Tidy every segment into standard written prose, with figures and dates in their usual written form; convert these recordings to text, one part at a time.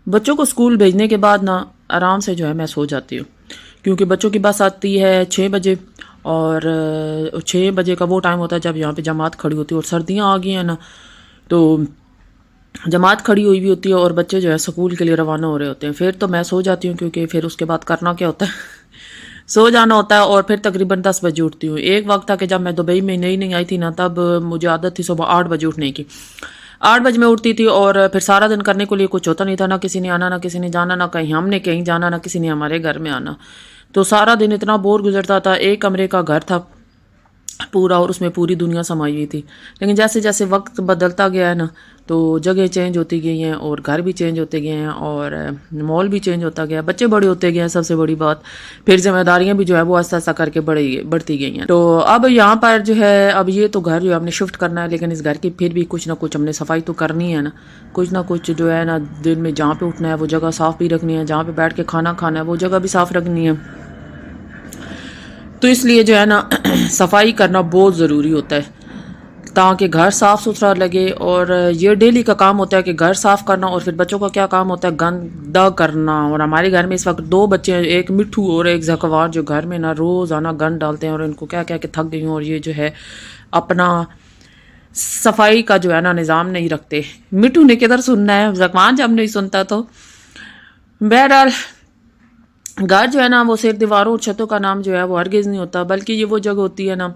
بچوں کو اسکول بھیجنے کے بعد نا آرام سے جو ہے میں سو جاتی ہوں، کیونکہ بچوں کی بس آتی ہے 6 بجے، اور 6 بجے کا وہ ٹائم ہوتا ہے جب یہاں پہ جماعت کھڑی ہوتی ہے، اور سردیاں آ گئی ہیں نا تو جماعت کھڑی ہوئی بھی ہوتی ہے اور بچے جو ہے اسکول کے لیے روانہ ہو رہے ہوتے ہیں، پھر تو میں سو جاتی ہوں، کیونکہ پھر اس کے بعد کرنا کیا ہوتا ہے سو جانا ہوتا ہے، اور پھر تقریباً 10 بجے اٹھتی ہوں۔ ایک وقت تھا کہ جب میں دبئی میں نئی نئی آئی تھی نا، تب مجھے عادت تھی صبح 8 بجے اٹھنے کی۔ 8 بجے میں اٹھتی تھی، اور پھر سارا دن کرنے کے لیے کچھ ہوتا نہیں تھا، نہ کسی نے آنا، نہ کسی نے جانا، نہ کہیں ہم نے کہیں جانا، نہ کسی نے ہمارے گھر میں آنا، تو سارا دن اتنا بور گزرتا تھا۔ ایک کمرے کا گھر تھا پورا، اور اس میں پوری دنیا سمائی ہوئی تھی، لیکن جیسے جیسے وقت بدلتا گیا ہے نا تو جگہ چینج ہوتی گئی ہیں، اور گھر بھی چینج ہوتے گئے ہیں، اور ماحول بھی چینج ہوتا گیا، بچے بڑے ہوتے گئے ہیں، سب سے بڑی بات پھر ذمہ داریاں بھی جو ہے وہ آہستہ آہستہ کر کے بڑھتی گئی ہیں۔ تو اب یہاں پر جو ہے اب یہ تو گھر جو ہے ہم نے شفٹ کرنا ہے، لیکن اس گھر کی پھر بھی کچھ نہ کچھ ہم نے صفائی تو کرنی ہے نا، کچھ نہ کچھ جو ہے نا دن میں جہاں پہ اٹھنا ہے وہ جگہ صاف بھی رکھنی ہے، جہاں پہ بیٹھ کے کھانا کھانا ہے وہ جگہ بھی صاف رکھنی ہے، تو اس لیے جو ہے نا صفائی کرنا بہت ضروری ہوتا ہے تاکہ گھر صاف ستھرا لگے۔ اور یہ ڈیلی کا کام ہوتا ہے کہ گھر صاف کرنا، اور پھر بچوں کا کیا کام ہوتا ہے گندا کرنا۔ اور ہمارے گھر میں اس وقت 2 بچے ہیں، ایک مٹھو اور ایک زکوار، جو گھر میں نا روزانہ گند ڈالتے ہیں، اور ان کو کیا کیا کہ تھک گئی ہوں، اور یہ جو ہے اپنا صفائی کا جو ہے نا نظام نہیں رکھتے۔ مٹھو نے کدھر سننا ہے، زکوان جب نہیں سنتا تو بہرحال گھر جو ہے نا وہ صرف دیواروں اور چھتوں کا نام جو ہے وہ ہرگز نہیں ہوتا، بلکہ یہ وہ جگہ ہوتی ہے نا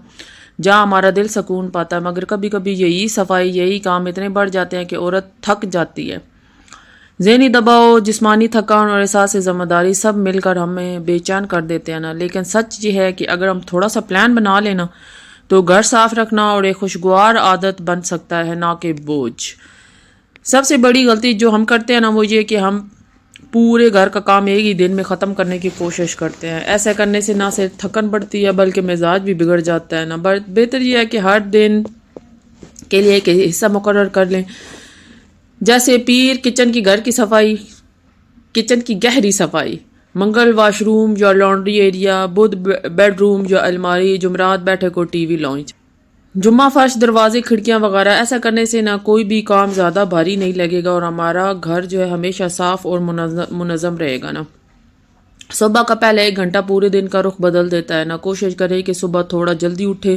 جہاں ہمارا دل سکون پاتا ہے۔ مگر کبھی کبھی یہی صفائی، یہی کام اتنے بڑھ جاتے ہیں کہ عورت تھک جاتی ہے۔ ذہنی دباؤ، جسمانی تھکان اور احساس ذمہ داری سب مل کر ہمیں بے چین کر دیتے ہیں نا، لیکن سچ یہ ہے کہ اگر ہم تھوڑا سا پلان بنا لینا تو گھر صاف رکھنا اور ایک خوشگوار عادت بن سکتا ہے، نہ کہ بوجھ۔ سب سے بڑی غلطی جو ہم کرتے ہیں نا وہ یہ کہ ہم پورے گھر کا کام ایک ہی دن میں ختم کرنے کی کوشش کرتے ہیں۔ ایسا کرنے سے نہ صرف تھکن بڑھتی ہے بلکہ مزاج بھی بگڑ جاتا ہے نا۔ بہتر یہ ہے کہ ہر دن کے لیے ایک حصہ مقرر کر لیں، جیسے پیر کچن کی گھر کی صفائی، کچن کی گہری صفائی، منگل واش روم یا لانڈری ایریا، بدھ بیڈ روم یا الماری، جمعرات بیٹھک اور ٹی وی لاؤنج، جمعہ فرش، دروازے، کھڑکیاں وغیرہ۔ ایسا کرنے سے نہ کوئی بھی کام زیادہ بھاری نہیں لگے گا، اور ہمارا گھر جو ہے ہمیشہ صاف اور منظم رہے گا نا۔ صبح کا پہلے 1 گھنٹہ پورے دن کا رخ بدل دیتا ہے نا۔ کوشش کریں کہ صبح تھوڑا جلدی اٹھیں،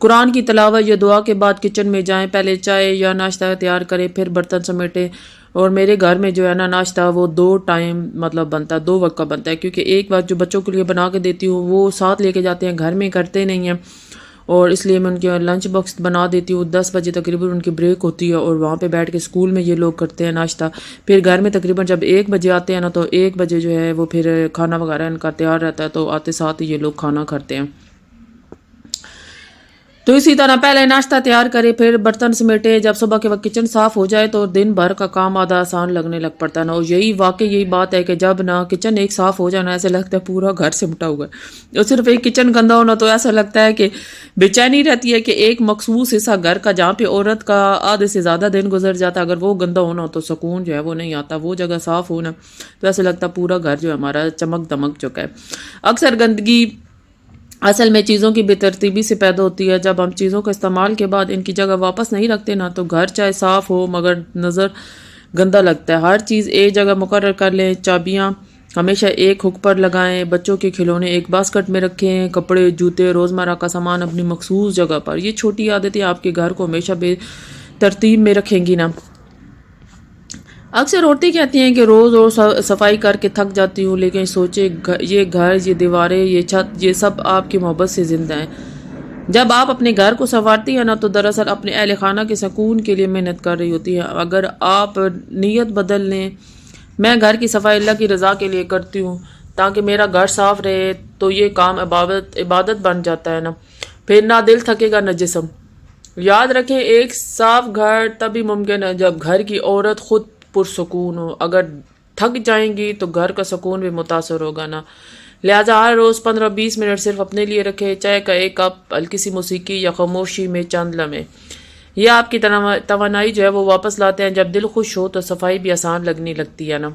قرآن کی تلاوت یا دعا کے بعد کچن میں جائیں، پہلے چائے یا ناشتہ تیار کریں، پھر برتن سمیٹیں۔ اور میرے گھر میں جو ہے نا ناشتہ وہ 2 ٹائم مطلب بنتا ہے، 2 وقت کا بنتا ہے، کیونکہ ایک وقت جو بچوں کے لیے بنا کے دیتی ہوں وہ ساتھ لے کے جاتے ہیں، گھر میں کرتے نہیں ہیں، اور اس لیے میں ان کے لنچ باکس بنا دیتی ہوں۔ 10 بجے تقریباً ان کی بریک ہوتی ہے، اور وہاں پہ بیٹھ کے اسکول میں یہ لوگ کرتے ہیں ناشتہ، پھر گھر میں تقریباً جب 1 بجے آتے ہیں نا تو 1 بجے جو ہے وہ پھر کھانا وغیرہ ان کا تیار رہتا ہے، تو آتے ساتھ ہی یہ لوگ کھانا کھاتے ہیں۔ تو اسی طرح پہلے ناشتہ تیار کرے، پھر برتن سمیٹے۔ جب صبح کے وقت کچن صاف ہو جائے تو دن بھر کا کام آدھا آسان لگنے لگ پڑتا ہے نا۔ اور یہی بات ہے کہ جب نا کچن ایک صاف ہو جانا ایسا لگتا ہے پورا گھر سمٹا ہوا ہے، اور صرف ایک کچن گندا ہونا تو ایسا لگتا ہے کہ بے چینی رہتی ہے کہ ایک مخصوص حصہ گھر کا جہاں پہ عورت کا آدھے سے زیادہ دن گزر جاتا ہے، اگر وہ گندا ہونا تو سکون جو ہے وہ نہیں آتا۔ وہ جگہ صاف ہونا تو ایسا لگتا ہے پورا گھر جو ہے ہمارا چمک دمک چکا ہے۔ اکثر گندگی اصل میں چیزوں کی بے ترتیبی سے پیدا ہوتی ہے۔ جب ہم چیزوں کو استعمال کے بعد ان کی جگہ واپس نہیں رکھتے نا تو گھر چاہے صاف ہو مگر نظر گندا لگتا ہے۔ ہر چیز ایک جگہ مقرر کر لیں، چابیاں ہمیشہ ایک ہک پر لگائیں، بچوں کے کھلونے ایک باسکٹ میں رکھیں، کپڑے، جوتے، روزمرہ کا سامان اپنی مخصوص جگہ پر۔ یہ چھوٹی عادتیں آپ کے گھر کو ہمیشہ بے ترتیب میں رکھیں گی نا۔ اکثر عورتیں کہتی ہیں کہ روز صفائی کر کے تھک جاتی ہوں، لیکن سوچے یہ گھر، یہ دیواریں، یہ چھت، یہ سب آپ کی محبت سے زندہ ہیں۔ جب آپ اپنے گھر کو سنوارتی ہیں نا تو دراصل اپنے اہل خانہ کے سکون کے لیے محنت کر رہی ہوتی ہے۔ اگر آپ نیت بدل لیں، میں گھر کی صفائی اللہ کی رضا کے لیے کرتی ہوں تاکہ میرا گھر صاف رہے، تو یہ کام عبادت بن جاتا ہے نا، پھر نہ دل تھکے گا نہ جسم۔ یاد رکھیں ایک صاف گھر تبھی ممکن ہے جب گھر کی عورت خود پرسکون ہو۔ اگر تھک جائیں گی تو گھر کا سکون بھی متاثر ہوگا نا۔ لہٰذا ہر روز 15-20 منٹ صرف اپنے لیے رکھیں، چائے کا ایک کپ، ہلکی سی موسیقی یا خاموشی میں چند لمحے۔ یہ آپ کی توانائی جو ہے وہ واپس لاتے ہیں۔ جب دل خوش ہو تو صفائی بھی آسان لگنے لگتی ہے نا۔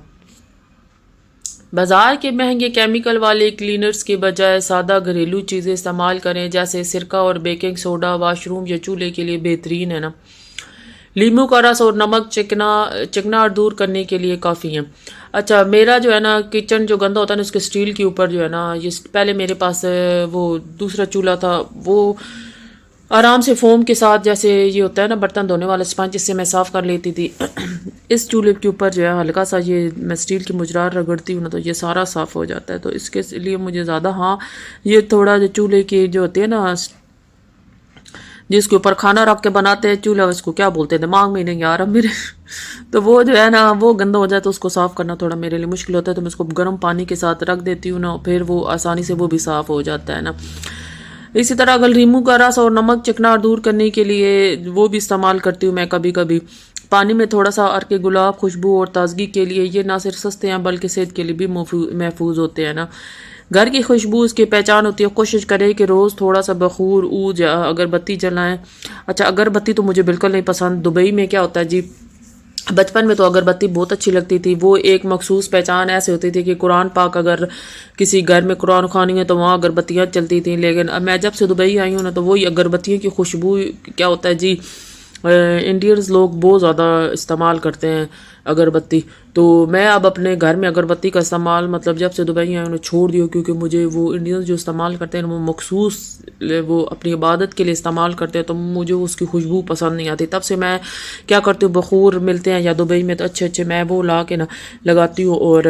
بازار کے مہنگے کیمیکل والے کلینرز کے بجائے سادہ گھریلو چیزیں استعمال کریں، جیسے سرکہ اور بیکنگ سوڈا واش روم یا چولہے کے لیے بہترین ہے نا۔ لیمو کا رس اور نمک چکنا دور کرنے کے لیے کافی ہیں۔ اچھا میرا جو ہے نا کچن جو گندا ہوتا ہے نا اس کے اسٹیل کے اوپر جو ہے نا یہ پہلے میرے پاس وہ دوسرا چولہا تھا، وہ آرام سے فوم کے ساتھ جیسے یہ ہوتا ہے نا برتن دھونے والا اسپنج، اس سے میں صاف کر لیتی تھی۔ اس چولہے کے اوپر جو ہے ہلکا سا یہ میں اسٹیل کی مجرار رگڑتی ہوں نا تو یہ سارا صاف ہو جاتا ہے، تو اس کے لیے مجھے زیادہ ہاں یہ تھوڑا جو چولہے کی جو ہوتی ہے نا جس کے اوپر کھانا رکھ کے بناتے ہیں چولہا، اس کو کیا بولتے ہیں دماغ میں نہیں آ رہا میرے تو وہ جو ہے نا وہ گندا ہو جائے تو اس کو صاف کرنا تھوڑا میرے لیے مشکل ہوتا ہے، تو میں اس کو گرم پانی کے ساتھ رکھ دیتی ہوں نا، پھر وہ آسانی سے وہ بھی صاف ہو جاتا ہے نا۔ اسی طرح اگر لیمو کا رس اور نمک چکنا دور کرنے کے لیے وہ بھی استعمال کرتی ہوں میں کبھی کبھی۔ پانی میں تھوڑا سا عرق گلاب خوشبو اور تازگی کے لیے، یہ نہ صرف سستے ہیں بلکہ صحت کے لیے بھی محفوظ ہوتے ہیں نا۔ گھر کی خوشبو اس کی پہچان ہوتی ہے، کوشش کرے کہ روز تھوڑا سا بخور عود یا اگربتی جلائیں۔ اچھا اگربتی تو مجھے بالکل نہیں پسند، دبئی میں کیا ہوتا ہے جی، بچپن میں تو اگربتی بہت اچھی لگتی تھی، وہ ایک مخصوص پہچان ایسے ہوتی تھی کہ قرآن پاک اگر کسی گھر میں قرآن خوانی ہے تو وہاں اگربتیاں چلتی تھیں، لیکن اب میں جب سے دبئی آئی ہوں نا تو وہی اگربتیوں کی خوشبو کیا ہوتا ہے جی، انڈینز لوگ بہت زیادہ استعمال کرتے ہیں اگربتی، تو میں اب اپنے گھر میں اگربتی کا استعمال مطلب جب سے دبئی آئی ہوں چھوڑ دیو، کیونکہ مجھے وہ انڈینز جو استعمال کرتے ہیں وہ مخصوص وہ اپنی عبادت کے لیے استعمال کرتے ہیں، تو مجھے اس کی خوشبو پسند نہیں آتی۔ تب سے میں کیا کرتی ہوں، بخور ملتے ہیں یا دبئی میں تو اچھے اچھے، میں وہ لا کے نا لگاتی ہوں، اور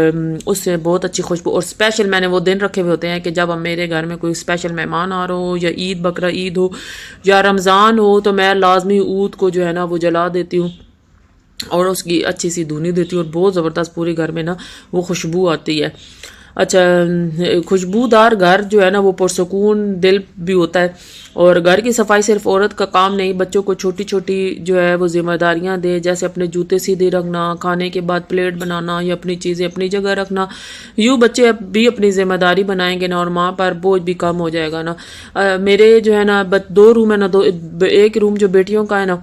اس سے بہت اچھی خوشبو، اور اسپیشل میں نے وہ دن رکھے ہوئے ہوتے ہیں کہ جب میرے گھر میں کوئی اسپیشل مہمان آ رہا ہو، یا عید بقرہ عید ہو یا رمضان ہو، تو میں لازمی عود کو جو ہے نا وہ جلا دیتی ہوں اور اس کی اچھی سی دھونی دیتی ہوں، اور بہت زبردست پورے گھر میں نا وہ خوشبو آتی ہے۔ اچھا خوشبودار گھر جو ہے نا وہ پرسکون دل بھی ہوتا ہے، اور گھر کی صفائی صرف عورت کا کام نہیں، بچوں کو چھوٹی چھوٹی جو ہے وہ ذمہ داریاں دے، جیسے اپنے جوتے سیدھے رکھنا، کھانے کے بعد پلیٹ بنانا یا اپنی چیزیں اپنی جگہ رکھنا، یوں بچے بھی اپنی ذمہ داری بنائیں گے نا، اور ماں پر بوجھ بھی کم ہو جائے گا نا۔ میرے جو ہے نا 2 روم ہے نا، ایک روم جو بیٹیوں کا ہے نا،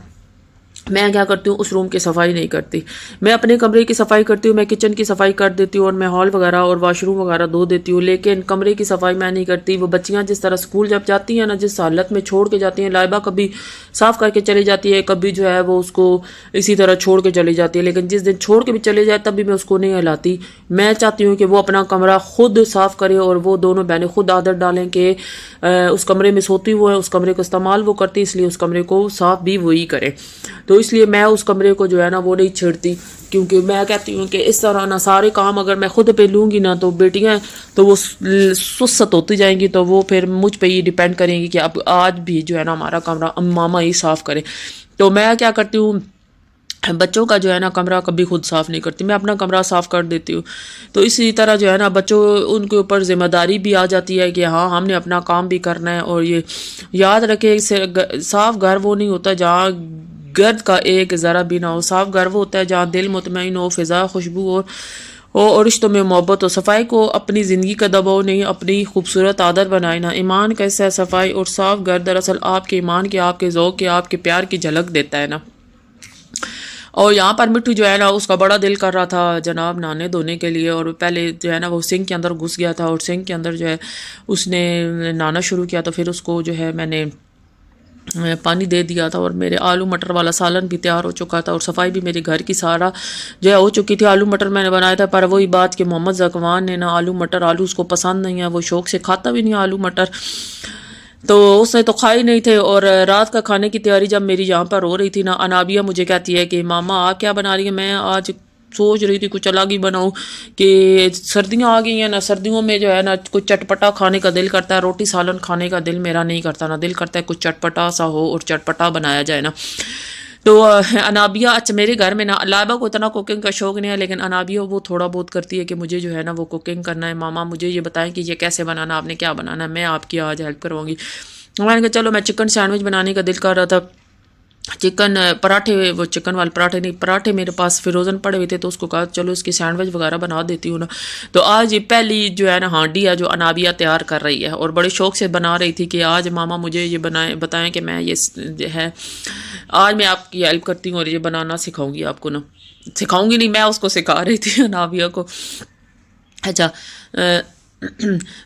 میں کیا کرتی ہوں اس روم کی صفائی نہیں کرتی، میں اپنے کمرے کی صفائی کرتی ہوں، میں کچن کی صفائی کر دیتی ہوں، اور میں ہال وغیرہ اور واش روم وغیرہ دھو دیتی ہوں، لیکن کمرے کی صفائی میں نہیں کرتی۔ وہ بچیاں جس طرح اسکول جب جاتی ہیں نا، جس حالت میں چھوڑ کے جاتی ہیں، لائبہ کبھی صاف کر کے چلی جاتی ہے، کبھی جو ہے وہ اس کو اسی طرح چھوڑ کے چلی جاتی ہے، لیکن جس دن چھوڑ کے بھی چلے جائے تب بھی میں اس کو نہیں ہلاتی۔ میں چاہتی ہوں کہ وہ اپنا کمرہ خود صاف کرے، اور وہ دونوں بہنیں خود عادت ڈالیں کہ اس کمرے میں سوتی وہ ہے، اس کمرے کا استعمال وہ کرتی، اس لیے اس کمرے کو صاف بھی وہی کرے، تو اس لیے میں اس کمرے کو جو ہے نا وہ نہیں چھیڑتی، کیونکہ میں کہتی ہوں کہ اس طرح نا سارے کام اگر میں خود پہ لوں گی نا تو بیٹیاں تو وہ سست ہوتی جائیں گی، تو وہ پھر مجھ پہ ہی ڈیپینڈ کریں گی کہ اب آج بھی جو ہے نا ہمارا کمرہ ماما ہی صاف کرے۔ تو میں کیا کرتی ہوں، بچوں کا جو ہے نا کمرہ کبھی خود صاف نہیں کرتی، میں اپنا کمرہ صاف کر دیتی ہوں، تو اسی طرح جو ہے نا بچوں ان کے اوپر ذمہ داری بھی آ جاتی ہے کہ ہاں ہم نے اپنا کام بھی کرنا ہے۔ اور یہ یاد رکھے صاف گھر وہ نہیں ہوتا جہاں گرد کا ایک ذرا بھی نہ ہو، صاف گھر وہ ہوتا ہے جہاں دل مطمئن ہو، فضا خوشبو اور رشتوں میں محبت ہو۔ صفائی کو اپنی زندگی کا دباؤ نہیں، اپنی خوبصورت عادت بنائے نا۔ ایمان کیسا ہے، صفائی اور صاف گھر دراصل آپ کے ایمان کے، آپ کے ذوق کے، آپ کے پیار کی جھلک دیتا ہے نا۔ اور یہاں پر مٹھو جو ہے نا اس کا بڑا دل کر رہا تھا جناب نہانے دھونے کے لیے، اور پہلے جو ہے نا وہ سنک کے اندر گھس گیا تھا، اور سنک کے اندر جو ہے اس نے نہانا شروع کیا، تو پھر اس کو جو ہے میں نے پانی دے دیا تھا، اور میرے آلو مٹر والا سالن بھی تیار ہو چکا تھا، اور صفائی بھی میرے گھر کی سارا جو ہے ہو چکی تھی۔ آلو مٹر میں نے بنایا تھا، پر وہی بات کہ محمد زکوان نے نا آلو اس کو پسند نہیں ہے، وہ شوق سے کھاتا بھی نہیں آلو مٹر، تو اس نے تو کھائی نہیں تھے۔ اور رات کا کھانے کی تیاری جب میری یہاں پر ہو رہی تھی نا، انابیہ مجھے کہتی ہے کہ ماما آپ کیا بنا رہی ہیں؟ میں آج سوچ رہی تھی کچھ الگ ہی بناؤں، کہ سردیاں آ گئی ہیں نا، سردیوں میں جو ہے نا کچھ چٹپٹا کھانے کا دل کرتا ہے، روٹی سالن کھانے کا دل میرا نہیں کرتا نا، دل کرتا ہے کچھ چٹپٹا سا ہو اور چٹپٹا بنایا جائے نا۔ تو انابیہ اچھا میرے گھر میں نا لائبہ کو اتنا کوکنگ کا شوق نہیں ہے، لیکن انابیہ وہ تھوڑا بہت کرتی ہے کہ مجھے جو ہے نا وہ کوکنگ کرنا ہے، ماما مجھے یہ بتائیں کہ یہ کیسے بنانا، آپ نے کیا بنانا ہے، میں آپ کی آج ہیلپ کرواؤں گی۔ میں نے کہا چلو، میں چکن سینڈوچ بنانے کا دل کر رہا تھا، چکن پراٹھے، وہ چکن والے پراٹھے نہیں، پراٹھے میرے پاس فروزن پڑے ہوئے تھے، تو اس کو کہا چلو اس کی سینڈوچ وغیرہ بنا دیتی ہوں نا۔ تو آج یہ پہلی جو ہے نا ہانڈی ہے جو انابیہ تیار کر رہی ہے، اور بڑے شوق سے بنا رہی تھی کہ آج ماما مجھے یہ بتائیں کہ میں یہ ہے آج میں آپ کی ہیلپ کرتی ہوں، اور یہ بنانا سکھاؤں گی آپ کو نا، سکھاؤں گی نہیں، میں اس کو سکھا رہی تھی انابیہ کو۔ اچھا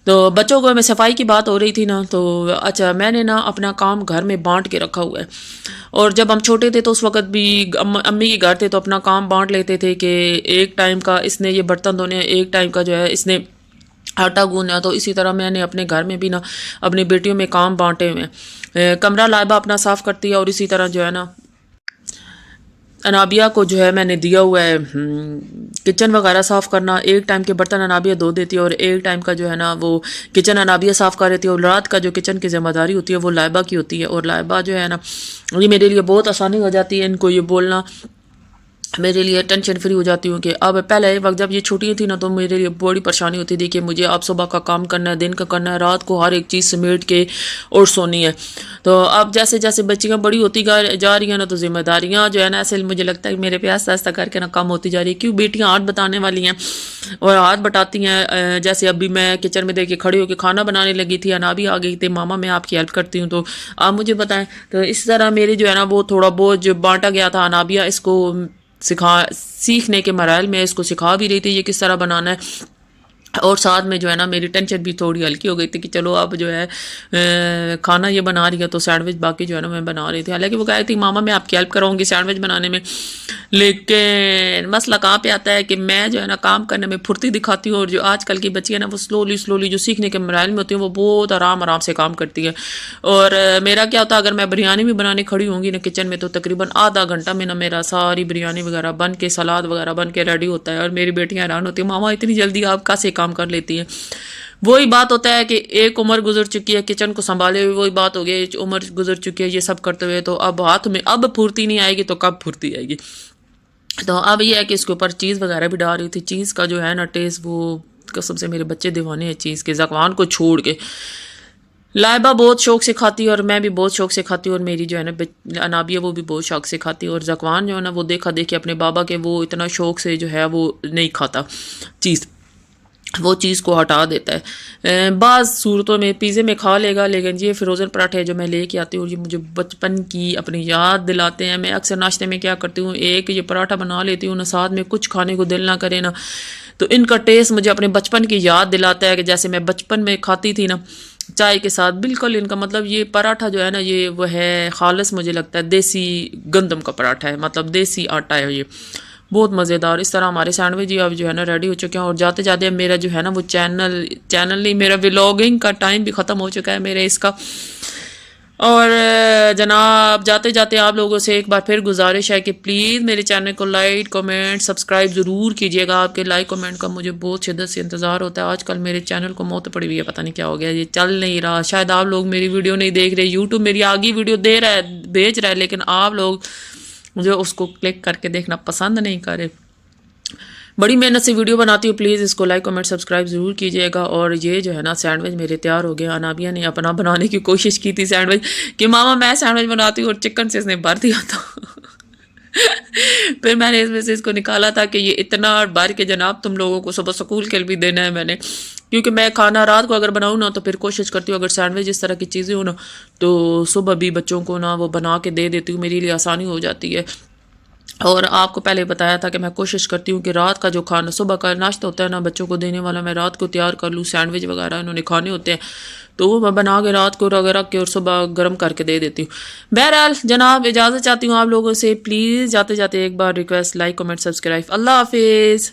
تو بچوں کو میں صفائی کی بات ہو رہی تھی نا، تو اچھا میں نے نا اپنا کام گھر میں بانٹ کے رکھا ہوا ہے، اور جب ہم چھوٹے تھے تو اس وقت بھی امی کے گھر تھے تو اپنا کام بانٹ لیتے تھے کہ ایک ٹائم کا اس نے یہ برتن دھونے ہیں، ایک ٹائم کا جو ہے اس نے آٹا گوندنا. تو اسی طرح میں نے اپنے گھر میں بھی نا اپنی بیٹیوں میں کام بانٹے ہوئے ہیں. کمرہ لائبہ اپنا صاف کرتی ہے، اور اسی طرح جو ہے نا انابیہ کو جو ہے میں نے دیا ہوا ہے کچن وغیرہ صاف کرنا. ایک ٹائم کے برتن انابیہ دھو دیتی ہے، اور ایک ٹائم کا جو ہے نا وہ کچن انابیہ صاف کر دیتی ہے، اور رات کا جو کچن کی ذمہ داری ہوتی ہے وہ لائبہ کی ہوتی ہے. اور لائبہ جو ہے نا یہ میرے لیے بہت آسانی ہو جاتی ہے ان کو یہ بولنا، میرے لیے ٹینشن فری ہو جاتی ہوں. کہ اب پہلے وقت جب یہ چھٹیاں تھیں نا تو میرے لیے بڑی پریشانی ہوتی تھی کہ مجھے اب صبح کا کام کرنا ہے، دن کا کرنا ہے، رات کو ہر ایک چیز سمیٹ کے اور سونی ہے. تو اب جیسے جیسے بچیاں بڑی ہوتی جا رہی ہیں نا تو ذمہ داریاں جو ہے نا ایسے مجھے لگتا ہے کہ میرے پہ آہستہ آہستہ کر کے نا کم ہوتی جا رہی ہے. کیوں بیٹیاں ہاتھ بتانے والی ہیں اور ہاتھ بٹاتی ہیں. جیسے ابھی میں کچن میں دیکھ کے کھڑی ہو کے کھانا بنانے لگی تھی، انابی آ گئی تھی، ماما میں آپ کی ہیلپ کرتی ہوں، تو آپ مجھے بتائیں. تو اس طرح میری جو ہے نا وہ تھوڑا بہت جو بانٹا گیا تھا انابیہ اس کو سیکھنے کے مراحل میں اس کو سکھا بھی رہی تھی یہ کس طرح بنانا ہے. اور ساتھ میں جو ہے نا میری ٹینشن بھی تھوڑی ہلکی ہو گئی تھی کہ چلو اب جو ہے کھانا یہ بنا رہی ہے تو سینڈوچ باقی جو ہے نا میں بنا رہی تھی. حالانکہ وہ کہہ تھی ماما میں آپ کی ہیلپ کراؤں گی سینڈوچ بنانے میں، لیکن مسئلہ کہاں پہ آتا ہے کہ میں جو ہے نا کام کرنے میں پھرتی دکھاتی ہوں، اور جو آج کل کی بچی ہے نا وہ سلولی جو سیکھنے کے مراحل میں ہوتی ہیں وہ بہت آرام سے کام کرتی ہے. اور میرا کیا ہوتا ہے اگر میں بریانی بھی بنانے کھڑی ہوں گی نا کچن میں تو تقریباً آدھا گھنٹہ میں نا میرا ساری بریانی وغیرہ بن کے سلاد وغیرہ بن کے ریڈی ہوتا ہے. اور میری بیٹیاں حیران ہوتی ہیں ماما اتنی جلدی آپ کیسے کام کر لیتی ہیں. وہی بات ہوتا ہے کہ ایک عمر گزر چکی ہے کچن کو سنبھالے ہوئے، وہی بات ہو گئی عمر گزر چکی ہے یہ سب کرتے ہوئے، تو اب ہاتھ میں اب پھرتی نہیں آئے گی تو کب پھرتی آئے گی. تو اب یہ ہے کہ اس کے اوپر چیز وغیرہ بھی ڈال رہی تھی. چیز کا جو ہے نا ٹیسٹ وہ قسم سے میرے بچے دیوانے ہیں چیز کے، زکوان کو چھوڑ کے. لائبہ بہت شوق سے کھاتی ہے اور میں بھی بہت شوق سے کھاتی ہوں، اور میری جو ہے نا انابیہ وہ بھی بہت شوق سے کھاتی ہے. اور زکوان جو ہے نا وہ دیکھا دیکھے اپنے بابا کے وہ اتنا شوق سے جو ہے وہ نہیں کھاتا چیز، وہ چیز کو ہٹا دیتا ہے. بعض صورتوں میں پیزے میں کھا لے گا، لیکن یہ فروزن پراٹھے جو میں لے کے آتی ہوں یہ مجھے بچپن کی اپنی یاد دلاتے ہیں. میں اکثر ناشتے میں کیا کرتی ہوں ایک یہ پراٹھا بنا لیتی ہوں نا، ساتھ میں کچھ کھانے کو دل نہ کرے نا تو ان کا ٹیسٹ مجھے اپنے بچپن کی یاد دلاتا ہے کہ جیسے میں بچپن میں کھاتی تھی نا چائے کے ساتھ. بالکل ان کا مطلب یہ پراٹھا جو ہے نا یہ وہ ہے خالص، مجھے لگتا ہے دیسی گندم کا پراٹھا ہے، مطلب دیسی آٹا ہے یہ، بہت مزیدار. اس طرح ہمارے سینڈوچ اب جو ہے نا ریڈی ہو چکے ہیں. اور جاتے جاتے میرا جو ہے نا وہ چینل نہیں، میرا ولاگنگ کا ٹائم بھی ختم ہو چکا ہے میرے اس کا. اور جناب جاتے جاتے آپ لوگوں سے ایک بار پھر گزارش ہے کہ پلیز میرے چینل کو لائک کمنٹ سبسکرائب ضرور کیجیے گا. آپ کے لائک کمنٹ کا مجھے بہت شدت سے انتظار ہوتا ہے. آج کل میرے چینل کو موت پڑی ہوئی ہے، پتہ نہیں کیا ہو گیا، یہ چل نہیں رہا. شاید آپ لوگ میری ویڈیو نہیں دیکھ رہے، یوٹیوب میری آگی ویڈیو دے رہا ہے بھیج رہا ہے، لیکن آپ لوگ جو اس کو کلک کر کے دیکھنا پسند نہیں کرے. بڑی محنت سے ویڈیو بناتی ہوں، پلیز اس کو لائک کمنٹ سبسکرائب ضرور کیجیے گا. اور یہ جو ہے نا سینڈوچ میرے تیار ہو گیا. انابیہ نے اپنا بنانے کی کوشش کی تھی سینڈوچ کہ ماما میں سینڈوچ بناتی ہوں، اور چکن سے اس نے بھر دیا تھا. پھر میں نے اس میں سے اس کو نکالا تھا کہ یہ اتنا بھر کے جناب تم لوگوں کو صبح سکول کے لیے بھی دینا ہے میں نے، کیونکہ میں کھانا رات کو اگر بناؤں نا تو پھر کوشش کرتی ہوں اگر سینڈوچ اس طرح کی چیزیں ہوں نا تو صبح بھی بچوں کو نا وہ بنا کے دے دیتی ہوں، میرے لیے آسانی ہو جاتی ہے. اور آپ کو پہلے بتایا تھا کہ میں کوشش کرتی ہوں کہ رات کا جو کھانا صبح کا ناشتہ ہوتا ہے نا بچوں کو دینے والا میں رات کو تیار کر لوں. سینڈوچ وغیرہ انہوں نے کھانے ہوتے ہیں تو وہ میں بنا کے رات کو رکھ کے اور صبح گرم کر کے دے دیتی ہوں. بہرحال جناب اجازت چاہتی ہوں آپ لوگوں سے، پلیز جاتے جاتے ایک بار ریکویسٹ لائک کمنٹ سبسکرائب. اللہ حافظ.